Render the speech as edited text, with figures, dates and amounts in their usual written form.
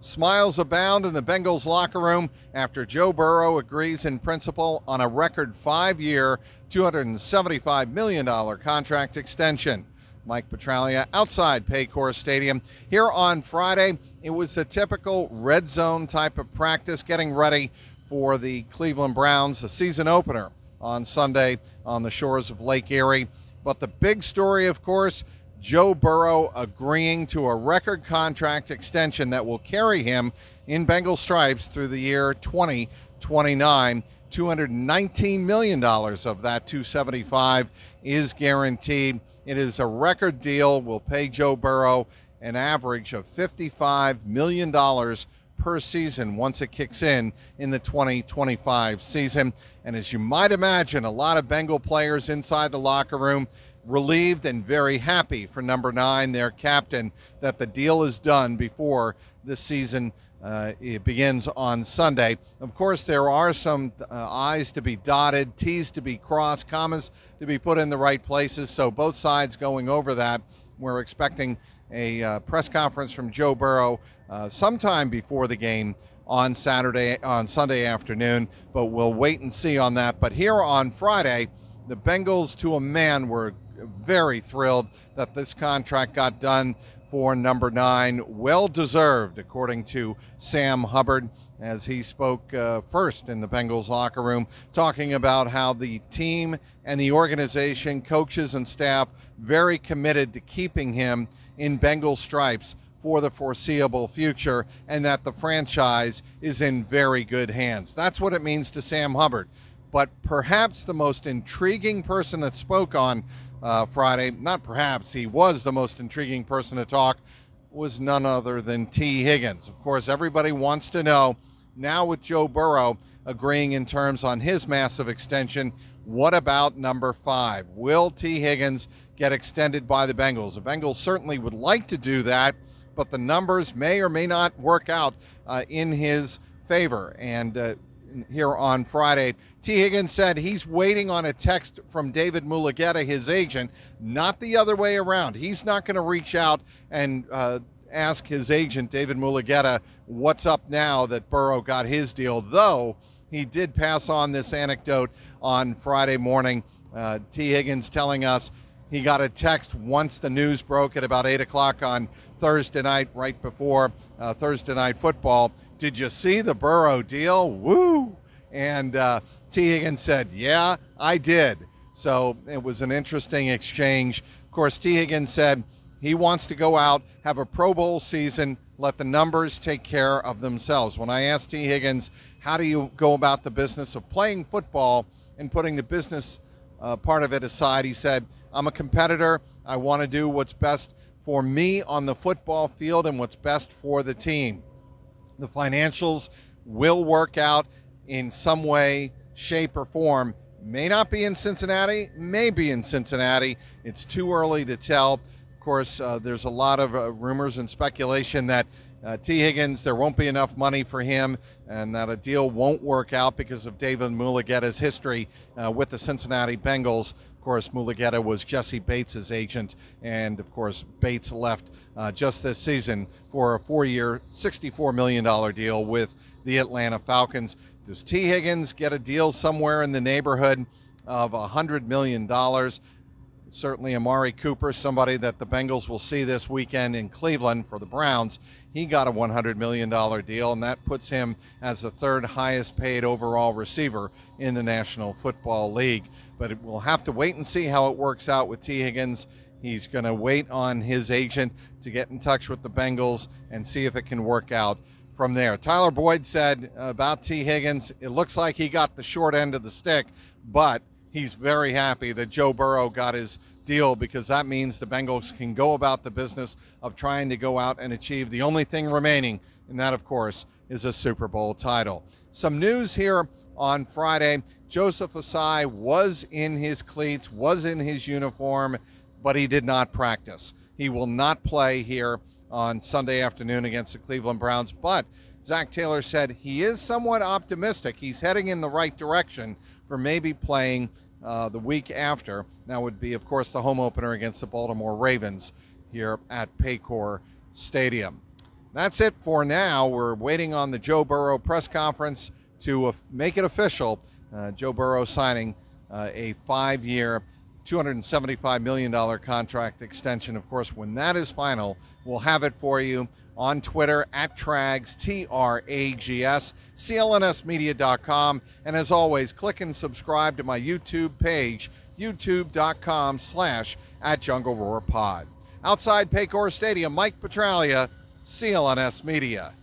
Smiles abound in the Bengals locker room after Joe Burrow agrees in principle on a record 5-year, $275 million contract extension. Mike Petraglia outside Paycor Stadium. Here on Friday, it was the typical red zone type of practice, getting ready for the Cleveland Browns, the season opener on Sunday on the shores of Lake Erie. But the big story, of course, Joe Burrow agreeing to a record contract extension that will carry him in Bengal stripes through the year 2029. $219 million of that $275 is guaranteed. It is a record deal. Will pay Joe Burrow an average of $55 million per season once it kicks in the 2025 season. And as you might imagine, a lot of Bengal players inside the locker room relieved and very happy for number 9, their captain, that the deal is done before the season it begins on Sunday. Of course, there are some I's to be dotted, T's to be crossed, commas to be put in the right places, so both sides going over that. We're expecting a press conference from Joe Burrow sometime before the game on Sunday afternoon, but we'll wait and see on that. But here on Friday, the Bengals to a man were very thrilled that this contract got done for number 9. Well deserved, according to Sam Hubbard, as he spoke first in the Bengals locker room, talking about how the team and the organization, coaches and staff, very committed to keeping him in Bengal stripes for the foreseeable future, and that the franchise is in very good hands. That's what it means to Sam Hubbard. But perhaps the most intriguing person that spoke on Friday, not perhaps, he was the most intriguing person to talk, was none other than T. Higgins. Of course, everybody wants to know, now with Joe Burrow agreeing in terms on his massive extension, what about number 5? Will T. Higgins get extended by the Bengals? The Bengals certainly would like to do that, but the numbers may or may not work out in his favor. And here on Friday, T. Higgins said he's waiting on a text from David Mulugeta, his agent, not the other way around. He's not going to reach out and ask his agent, David Mulugeta, what's up now that Burrow got his deal, though he did pass on this anecdote on Friday morning. T. Higgins telling us he got a text once the news broke at about 8 o'clock on Thursday night, right before Thursday Night Football. Did you see the Burrow deal? Woo! And T. Higgins said, yeah, I did. So it was an interesting exchange. Of course, T. Higgins said he wants to go out, have a Pro Bowl season, let the numbers take care of themselves. When I asked T. Higgins, how do you go about the business of playing football and putting the business part of it aside, he said, I'm a competitor. I want to do what's best for me on the football field and what's best for the team. The financials will work out in some way, shape, or form. May not be in Cincinnati, may be in Cincinnati. It's too early to tell. Of course, there's a lot of rumors and speculation that T. Higgins, there won't be enough money for him and that a deal won't work out because of David Mulugeta's history with the Cincinnati Bengals. Of course, Mulugeta was Jesse Bates' agent, and of course, Bates left just this season for a 4-year, $64 million deal with the Atlanta Falcons. Does T. Higgins get a deal somewhere in the neighborhood of $100 million? Certainly Amari Cooper, somebody that the Bengals will see this weekend in Cleveland for the Browns. He got a $100 million deal, and that puts him as the 3rd highest paid overall receiver in the National Football League. But we'll have to wait and see how it works out with T. Higgins. He's going to wait on his agent to get in touch with the Bengals and see if it can work out from there. Tyler Boyd said about T. Higgins, it looks like he got the short end of the stick, but he's very happy that Joe Burrow got his deal, because that means the Bengals can go about the business of trying to go out and achieve the only thing remaining, and that, of course, is a Super Bowl title. Some news here on Friday. Joseph Ossai was in his cleats, was in his uniform, but he did not practice. He will not play here on Sunday afternoon against the Cleveland Browns, but Zach Taylor said he is somewhat optimistic. He's heading in the right direction for maybe playing the week after. That would be, of course, the home opener against the Baltimore Ravens here at Paycor Stadium. That's it for now. We're waiting on the Joe Burrow press conference to make it official. Joe Burrow signing a 5-year, $275 million contract extension. Of course, when that is final, we'll have it for you on Twitter at Trags, Trags, clnsmedia.com. And as always, click and subscribe to my YouTube page, youtube.com/@JungleRoarPod. Outside Paycor Stadium, Mike Petraglia, CLNS Media.